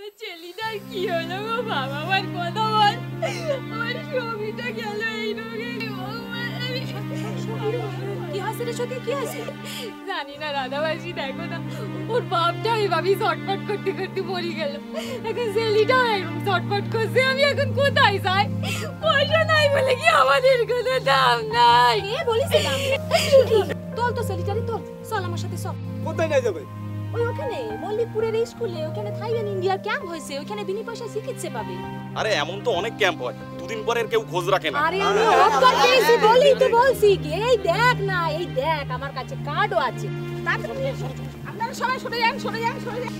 আমার ছেলেটার কি হলো গো বাবা, আমার কথা বল। আমার সবিতা গেল এই রোগে। কি হয়েছে রে সখী, কি হয়েছে? জানি না রাধাবাসী, দেখো না ওর বাপটা এইভাবে ছটফট করতে করতে মরে গেল। এখন ছেলেটাও এরকম ছটফট করছে। আমি এখন কোথায় যাই? পয়সা নাই বলে কি আমাদের কোনো দাম নাই? এ বলিস না তোল তো ছেলেটারে, তোল, চল আমার সাথে চল। কোথায় নিয়ে যাবে? ওই ওখানে মল্লিকপুরের স্কুলে, ওখানে থাইল্যান্ড ইন্ডিয়ার ক্যাম্প হয়েছে, ওখানে বিনা পয়সায় চিকিৎসা পাবে। আরে এমন তো অনেক ক্যাম্প হয়, দুদিন পরে কেউ খোঁজ রাখে না। আরে আমি অফার পেয়েছি বলি তো বলছি কি, এই দেখ না, এই দেখ আমার কাছে কার্ডও আছে। তারপরে আপনারা সবাই সরে যান, সরে যান, সরে যান।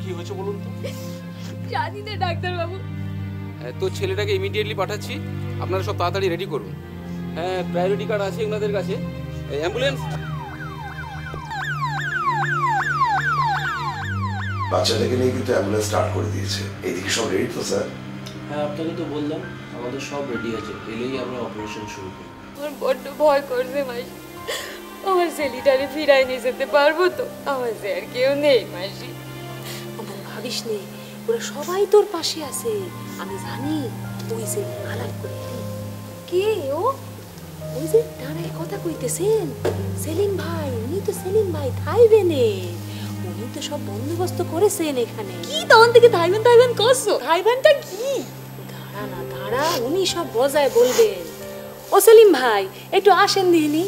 কি হয়েছে বলুন তো? জানি না ডাক্তার বাবু। তো ছেলেটাকে ইমিডিয়েটলি পাঠাচ্ছি, আপনারা সব তাড়াতাড়ি রেডি করুন। হ্যাঁ, প্রায়োরিটি কার্ড আছে ওনাদের কাছে। অ্যাম্বুলেন্স। বাচ্চাটাকে নিয়ে কিন্তু অ্যাম্বুলেন্স স্টার্ট করে দিয়েছে। এইদিকে সব রেডি তো স্যার? হ্যাঁ, আপনাকে তো বললাম আমাদের সব রেডি আছে, এলেই আমরা অপারেশন শুরু করি। আমার বড্ড ভয় করছে মাসি, আমার ছেলেটারে ফিরাই নিয়ে যেতে পারবো তো? আমার যে আর কেউ নেই মাসি। আমার ভাবিস নে, ওরা সবাই তোর পাশে আছে, আমি জানি। ওই যে আলাপ করে কে ও, ওই যে দাঁড়ায় কথা কইতেছেন, সেলিম ভাই। উনি তো সেলিম ভাই থাইল্যান্ডে, উনি তো সব বন্দোবস্ত করেছেন এখানে। কি তখন থেকে থাইল্যান্ড করছো? থাইল্যান্ডটা কি? দাঁড়া না দাঁড়া, উনি সব বজায় বলবেন। ও সেলিম ভাই, একটু আসেন দিনি।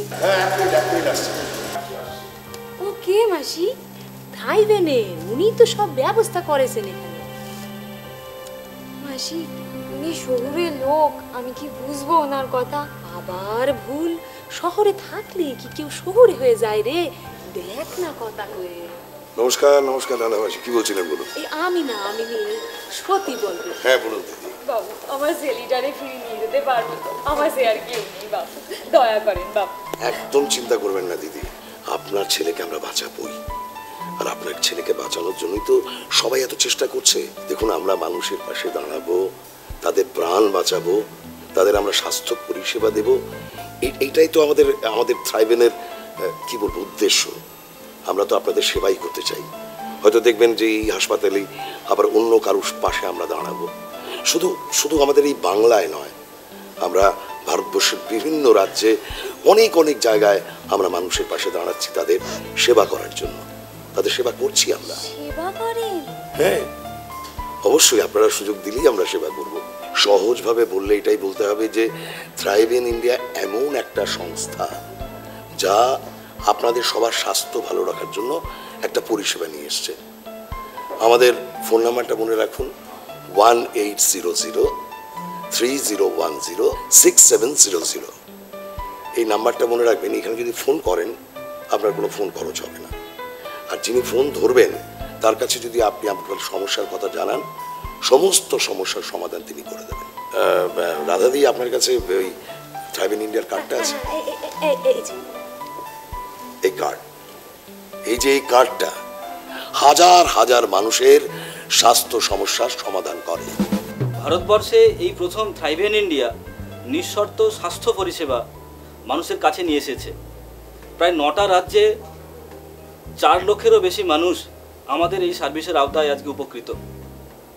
ও কে মাসি? থাইল্যান্ডে, উনি তো সব ব্যবস্থা করেছেন এখানে। মাসি, উনি শহরের লোক, আমি কি বুঝবো ওনার কথা? আবার ভুল, শহরে থাকলে কি কেউ শহরে হয়ে যায় রে? দেখ না কথা কয়ে। নমস্কার নমস্কার দাদাবাসী, কি বলছিলেন বলুন? এই আমি না, আমি সত্যি বলবো। হ্যাঁ বলুন দিদি। বাবু, আমার ছেলেটারে ফিরে নিয়ে যেতে পারবো তো? আমার সে আর কেউ নেই বাবু, দয়া করেন বাবু। একদম চিন্তা করবেন না দিদি, আপনার ছেলেকে আমরা বাঁচাবোই। আর আপনার ছেলেকে বাঁচানোর জন্যই তো সবাই এত চেষ্টা করছে। দেখুন, আমরা মানুষের পাশে দাঁড়াবো, তাদের প্রাণ বাঁচাবো, তাদের আমরা স্বাস্থ্য পরিষেবা দেব। এইটাই তো আমাদের থ্রাইভেনের কি বলবো উদ্দেশ্য। আমরা তো আপনাদের সেবাই করতে চাই। হয়তো দেখবেন যে এই হাসপাতালেই আবার অন্য কারোর পাশে আমরা দাঁড়াবো। শুধু আমাদের এই বাংলায় নয়, আমরা ভারতবর্ষের বিভিন্ন রাজ্যে অনেক অনেক জায়গায় আমরা মানুষের পাশে দাঁড়াচ্ছি তাদের সেবা করার জন্য। তাদের সেবা করছি আমরা। সেবা করেন? হ্যাঁ, অবশ্যই আপনারা সুযোগ দিলেই আমরা সেবা করব। সহজভাবে বললে এটাই বলতে হবে যে থ্রাইভ ইন ইন্ডিয়া এমন একটা সংস্থা যা আপনাদের সবার স্বাস্থ্য ভালো রাখার জন্য একটা পরিষেবা নিয়ে এসছে। আমাদের ফোন নাম্বারটা মনে রাখুন, 1800-3010-6700। এই নাম্বারটা মনে রাখবেন। এখানে যদি ফোন করেন আপনার কোনো ফোন খরচ হবে না। আর যিনি ফোন ধরবেন তার কাছে যদি আপনি আপনার সমস্যার কথা জানান, সমস্ত সমস্যার সমাধান তিনি করে দেবেন। রাধাদি, আপনার কাছে ওই থ্রাইভ ইন ইন্ডিয়ার কার্ডটা আছে? এই কার্ড, এই যে এই কার্ডটা হাজার হাজার মানুষের স্বাস্থ্য সমস্যার সমাধান করে। ভারতবর্ষে এই প্রথম থ্রাইভ ইন ইন্ডিয়া নিঃশর্ত স্বাস্থ্য পরিষেবা মানুষের কাছে নিয়ে এসেছে। প্রায় 9টা রাজ্যে 4 লক্ষেরও বেশি মানুষ আমাদের এই সার্ভিসের আওতায় আজকে উপকৃত।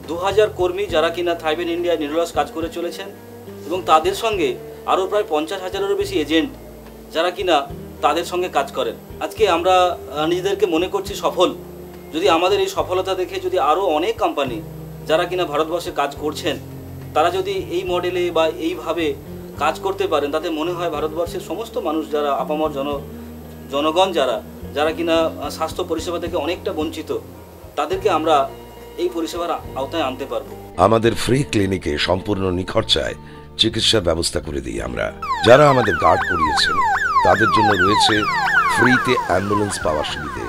2000 কর্মী যারা কিনা থ্রাইভ ইন ইন্ডিয়া নিরলস কাজ করে চলেছেন, এবং তাদের সঙ্গে আরও প্রায় 50,000-এরও বেশি এজেন্ট যারা কিনা তাদের সঙ্গে কাজ করেন। আজকে আমরা নিজেদেরকে মনে করছি সফল। যদি আমাদের এই সফলতা দেখে যদি আরও অনেক কোম্পানি যারা কিনা ভারতবর্ষে কাজ করছেন তারা যদি এই মডেলে বা এইভাবে কাজ করতে পারেন, তাতে মনে হয় ভারতবর্ষের সমস্ত মানুষ যারা আপামর জনগণ যারা কিনা স্বাস্থ্য পরিষেবা থেকে অনেকটা বঞ্চিত, তাদেরকে আমরা এই পরিষেবার আওতায় আনতে পারবো। আমাদের ফ্রি ক্লিনিকে সম্পূর্ণ নিখরচায় চিকিৎসার ব্যবস্থা করে দিই আমরা। যারা আমাদের কার্ড করিয়েছেন তাদের জন্য রয়েছে ফ্রিতে অ্যাম্বুলেন্স পাওয়ার সুবিধে।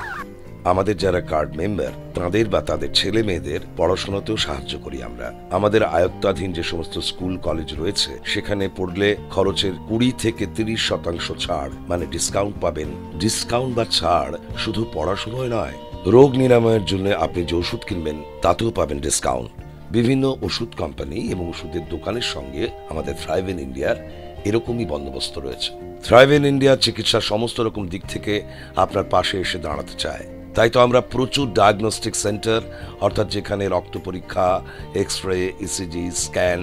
আমাদের যারা কার্ড মেম্বার তাদের বা তাদের ছেলে মেয়েদের পড়াশোনাতেও সাহায্য করি আমরা। আমাদের আয়ত্তাধীন যে সমস্ত স্কুল কলেজ রয়েছে সেখানে পড়লে খরচের 20 থেকে 30% ছাড়, মানে ডিসকাউন্ট পাবেন। ডিসকাউন্ট বা ছাড় শুধু পড়াশোনায় নয়, রোগ নিরাময়ের জন্য আপনি যে ওষুধ কিনবেন তাতেও পাবেন ডিসকাউন্ট। বিভিন্ন ওষুধ কোম্পানি এবং ওষুধের দোকানের সঙ্গে আমাদের থ্রাইভ ইন ইন্ডিয়ার এরকমই বন্দোবস্ত রয়েছে। থ্রাইভ ইন ইন্ডিয়া চিকিৎসার সমস্ত রকম দিক থেকে আপনার পাশে এসে দাঁড়াতে চায়। তাই তো আমরা প্রচুর ডায়াগনস্টিক সেন্টার, অর্থাৎ যেখানে রক্ত পরীক্ষা, এক্স রে, ইসিজি, স্ক্যান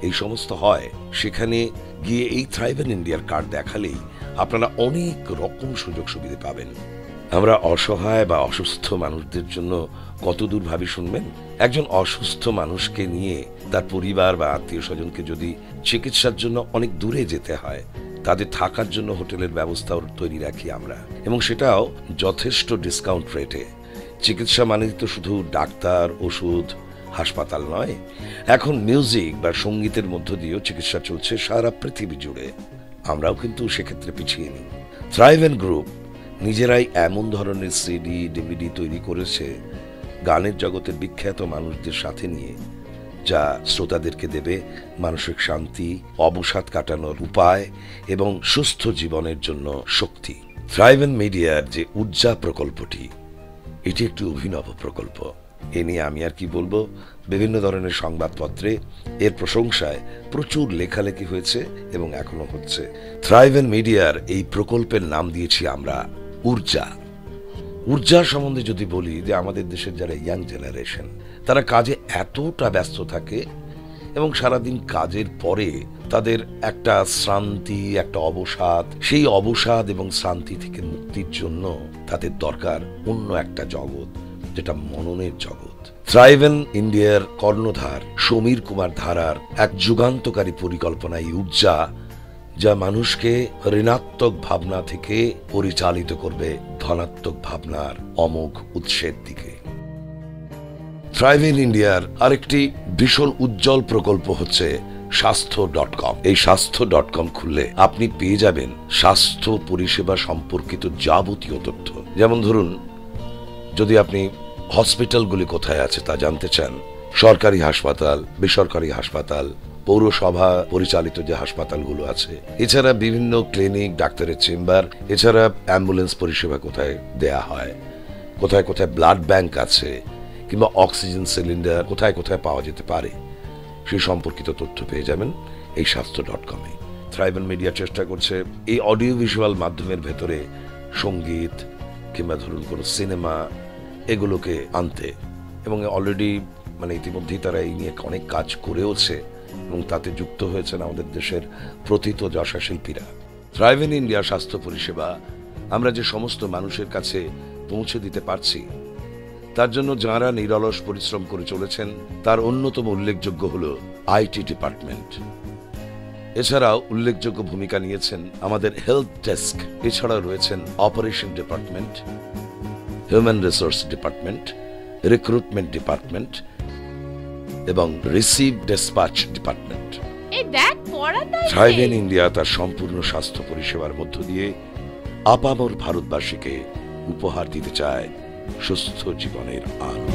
এই সমস্ত হয়, সেখানে গিয়ে এই থ্রাইভেন ইন্ডিয়ার কার্ড দেখালেই আপনারা অনেক রকম সুযোগ সুবিধা পাবেন। আমরা অসহায় বা অসুস্থ মানুষদের জন্য কত দূর ভাবি শুনবেন। একজন অসুস্থ মানুষকে নিয়ে তার পরিবার বা আত্মীয় স্বজনকে যদি চিকিৎসার জন্য অনেক দূরে যেতে হয়, তাদের থাকার জন্য হোটেলের ব্যবস্থাও তৈরি রাখি আমরা, এবং সেটাও যথেষ্ট ডিসকাউন্ট রেটে। চিকিৎসা মানে তো শুধু ডাক্তার, ওষুধ, হাসপাতাল নয়, এখন মিউজিক বা সঙ্গীতের মধ্য দিয়েও চিকিৎসা চলছে সারা পৃথিবী জুড়ে। আমরাও কিন্তু সেক্ষেত্রে পিছিয়ে নিই। থ্রাইভেন গ্রুপ নিজেরাই এমন ধরনের সিডি, ডিভিডি তৈরি করেছে গানের জগতের বিখ্যাত মানুষদের সাথে নিয়ে, যা শ্রোতাদেরকে দেবে মানসিক শান্তি, অবসাদ কাটানোর উপায় এবং সুস্থ জীবনের জন্য শক্তি। থ্রাইভেন মিডিয়ার যে উর্জা প্রকল্পটি, এটি একটি অভিনব প্রকল্প। এ নিয়ে আমি আর কি বলবো, বিভিন্ন ধরনের সংবাদপত্রে এর প্রশংসায় প্রচুর লেখালেখি হয়েছে এবং এখনো হচ্ছে। থ্রাইভেন মিডিয়ার এই প্রকল্পের নাম দিয়েছি আমরা ঊর্জা। ঊর্জা সম্বন্ধে যদি বলি, যে আমাদের দেশের যারা ইয়াং জেনারেশন, তারা কাজে এতটা ব্যস্ত থাকে এবং সারাদিন কাজের পরে তাদের একটা শ্রান্তি, একটা অবসাদ, সেই অবসাদ এবং শ্রান্তি থেকে মুক্তির জন্য তাদের দরকার অন্য একটা জগৎ, যেটা মননের জগৎ। থ্রাইভেন ইন্ডিয়ার কর্ণধার সমীর কুমার ধারার এক যুগান্তকারী পরিকল্পনা এই ঊর্জা, যা মানুষকে ঋণাত্মক ভাবনা থেকে পরিচালিত করবে ধনাত্মক ভাবনার অমোঘ উৎসের দিকে। থ্রাইভেন ইন্ডিয়ার আরেকটি ভীষণ উজ্জ্বল প্রকল্প হচ্ছে স্বাস্থ্য.com। এই স্বাস্থ্য.com খুললে আপনি পেয়ে যাবেন স্বাস্থ্য পরিষেবা সম্পর্কিত যাবতীয় তথ্য। যেমন ধরুন, যদি আপনি হসপিটালগুলি কোথায় আছে তা জানতে চান, সরকারি হাসপাতাল, বেসরকারি হাসপাতাল, পৌরসভা পরিচালিত যে হাসপাতালগুলো আছে, এছাড়া বিভিন্ন ক্লিনিক, ডাক্তারের চেম্বার, এছাড়া অ্যাম্বুলেন্স পরিষেবা কোথায় দেয়া হয়, কোথায় কোথায় ব্লাড ব্যাংক আছে, কিংবা অক্সিজেন সিলিন্ডার কোথায় কোথায় পাওয়া যেতে পারে, সেই সম্পর্কিত তথ্য পেয়ে যাবেন এই স্বাস্থ্য.com-এ। থ্রাইভেন মিডিয়া চেষ্টা করছে এই অডিও ভিজুয়াল মাধ্যমের ভেতরে সঙ্গীত কিংবা ধরুন কোনো সিনেমা, এগুলোকে আনতে, এবং অলরেডি ইতিমধ্যেই তারা এই নিয়ে অনেক কাজ করেওছে এবং তাতে যুক্ত হয়েছেন আমাদের দেশের প্রথিত যশা শিল্পীরা। থ্রাইভেন ইন্ডিয়া স্বাস্থ্য পরিষেবা আমরা যে সমস্ত মানুষের কাছে পৌঁছে দিতে পারছি, তার জন্য যাঁরা নিরলস পরিশ্রম করে চলেছেন, তার অন্যতম উল্লেখযোগ্য হল আইটি ডিপার্টমেন্ট। এছাড়াও উল্লেখযোগ্য ভূমিকা নিয়েছেন আমাদের হেলথ ডেস্ক, এছাড়াও রয়েছেন operation department, human resource department, recruitment department এবং রিসিভ ডেসপাচ ডিপার্টমেন্ট। থ্রাইভেন ইন্ডিয়া তার সম্পূর্ণ স্বাস্থ্য পরিষেবার মধ্য দিয়ে আপামর ভারতবাসীকে উপহার দিতে চায় সুস্থ জীবনের আলো।